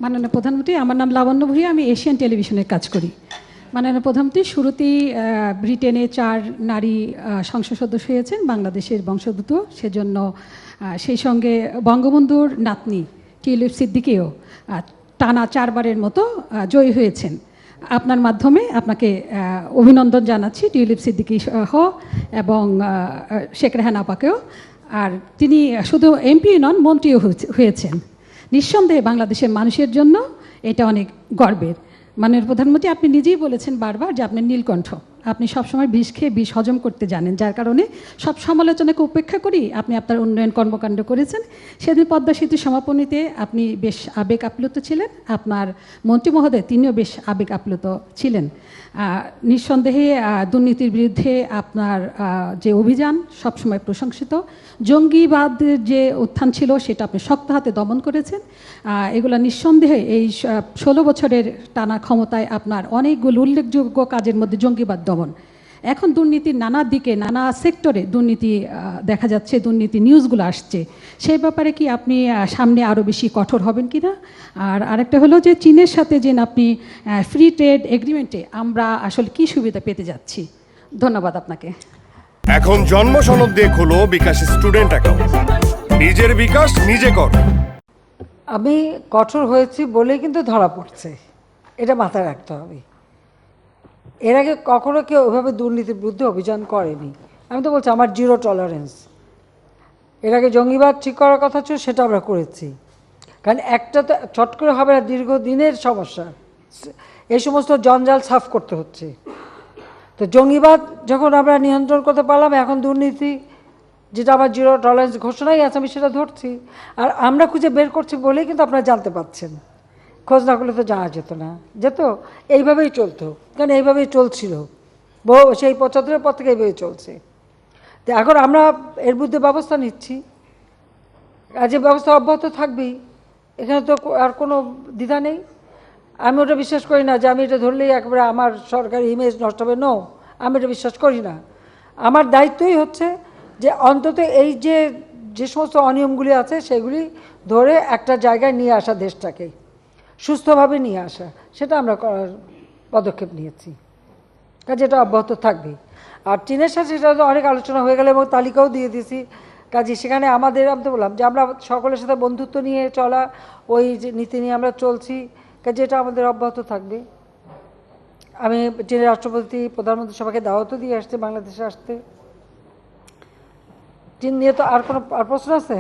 মাননীয় প্রধানমন্ত্রী, আমার নাম লাবণ্য ভূঁইয়া, আমি এশিয়ান টেলিভিশনে কাজ করি। মাননীয় প্রধানমন্ত্রী, শুরুতেই ব্রিটেনে 4 নারী সংসদ সদস্য হয়েছেন বাংলাদেশের বংশোদ্ভূত, সেজন্য সেই সঙ্গে বঙ্গবন্ধুর নাতনি টিউলিপ সিদ্দিকীও টানা 4 বারের মতো জয়ী হয়েছেন। আপনার মাধ্যমে আপনাকে অভিনন্দন জানাচ্ছি, টিউলিপ সিদ্দিকী সহ এবং শেখ রেহানা আপাকেও। আর তিনি শুধু এমপি নন, মন্ত্রীও হয়েছেন। নিঃসন্দেহে বাংলাদেশের মানুষের জন্য এটা অনেক গর্বের। মাননীয় প্রধানমন্ত্রী, আপনি নিজেই বলেছেন বারবার যে আপনি নীলকণ্ঠ, আপনি সবসময় বিষ খেয়ে বিষ হজম করতে জানেন, যার কারণে সব সমালোচনাকে উপেক্ষা করি আপনি আপনার উন্নয়ন কর্মকাণ্ড করেছেন। সেদিন পদ্মা সেতু সমাপনীতে আপনি বেশ আবেগ আপ্লুত ছিলেন, আপনার মন্ত্রী মহোদয় তিনিও বেশ আবেগ আপ্লুত ছিলেন। নিঃসন্দেহে দুর্নীতির বিরুদ্ধে আপনার যে অভিযান সবসময় প্রশংসিত। জঙ্গিবাদের যে উত্থান ছিল সেটা আপনি শক্ত হাতে দমন করেছেন। এগুলো নিঃসন্দেহে এই 16 বছরের টানা ক্ষমতায় আপনার অনেকগুলো উল্লেখযোগ্য কাজের মধ্যে জঙ্গিবাদ দমন। এখন দুর্নীতির নানা দিকে নানা সেক্টরে দুর্নীতি দেখা যাচ্ছে, দুর্নীতি নিউজগুলো আসছে, সেই ব্যাপারে কি আপনি সামনে আরও বেশি কঠোর হবেন কি না? আর আরেকটা হলো যে চীনের সাথে যে আপনি ফ্রি ট্রেড এগ্রিমেন্টে আমরা আসলে কি সুবিধা পেতে যাচ্ছি? ধন্যবাদ আপনাকে। এখন জন্ম সনদ দিয়ে খোলো বিকাশ স্টুডেন্ট অ্যাকাউন্ট, নিজের বিকাশ নিজে কর। আমি কঠোর হয়েছি বলেই কিন্তু ধরা পড়ছে, এটা মাথায় রাখতে হবে। এর আগে কখনো কেউ ওইভাবে দুর্নীতির বিরুদ্ধে অভিযান করেনি। আমি তো বলছি আমার 0 টলারেন্স। এর আগে জঙ্গিবাদ ঠিক করার কথা ছিল, সেটা আমরা করেছি। কারণ একটা তো চট করে হবে না, দীর্ঘদিনের সমস্যা, এই সমস্ত জঞ্জাল সাফ করতে হচ্ছে। তো জঙ্গিবাদ যখন আমরা নিয়ন্ত্রণ করতে পারলাম, এখন দুর্নীতি যেটা আমার 0 টলারেন্স ঘোষণাই আছে, আমি সেটা ধরছি। আর আমরা খুঁজে বের করছি বলেই কিন্তু আপনারা জানতে পাচ্ছেন, খোঁজ না করলে তো জানা যেত না, যেত এইভাবেই চলতো। কারণ এইভাবেই চলছিল সেই 75-এর পর থেকে এইভাবেই চলছে। তো এখন আমরা এর বিরুদ্ধে ব্যবস্থা নিচ্ছি, আর যে ব্যবস্থা অব্যাহত থাকবেই, এখানে তো আর কোনো দ্বিধা নেই। আমি ওটা বিশ্বাস করি না যে আমি এটা ধরলেই একবারে আমার সরকারি ইমেজ নষ্ট হবে। নো, আমি এটা বিশ্বাস করি না। আমার দায়িত্বই হচ্ছে যে অন্তত এই যে সমস্ত অনিয়মগুলি আছে সেগুলি ধরে একটা জায়গায় নিয়ে আসা, দেশটাকে সুস্থভাবে নিয়ে আসা, সেটা আমরা করার পদক্ষেপ নিয়েছি। কাজে এটা অব্যাহত থাকবে। আর চীনের সাথে সেটা তো অনেক আলোচনা হয়ে গেল এবং তালিকাও দিয়ে দিয়েছি। কাজে সেখানে আমাদের, আমি তো বললাম যে আমরা সকলের সাথে বন্ধুত্ব নিয়ে চলা, ওই যে নীতি নিয়ে আমরা চলছি। কাজে এটা আমাদের অব্যাহত থাকবে। আমি চীনের রাষ্ট্রপতি, প্রধানমন্ত্রী সবাইকে দাওয়াতও দিয়ে আসছে বাংলাদেশে আসতে। চীন নিয়ে তো আর কোনো প্রশ্ন আছে?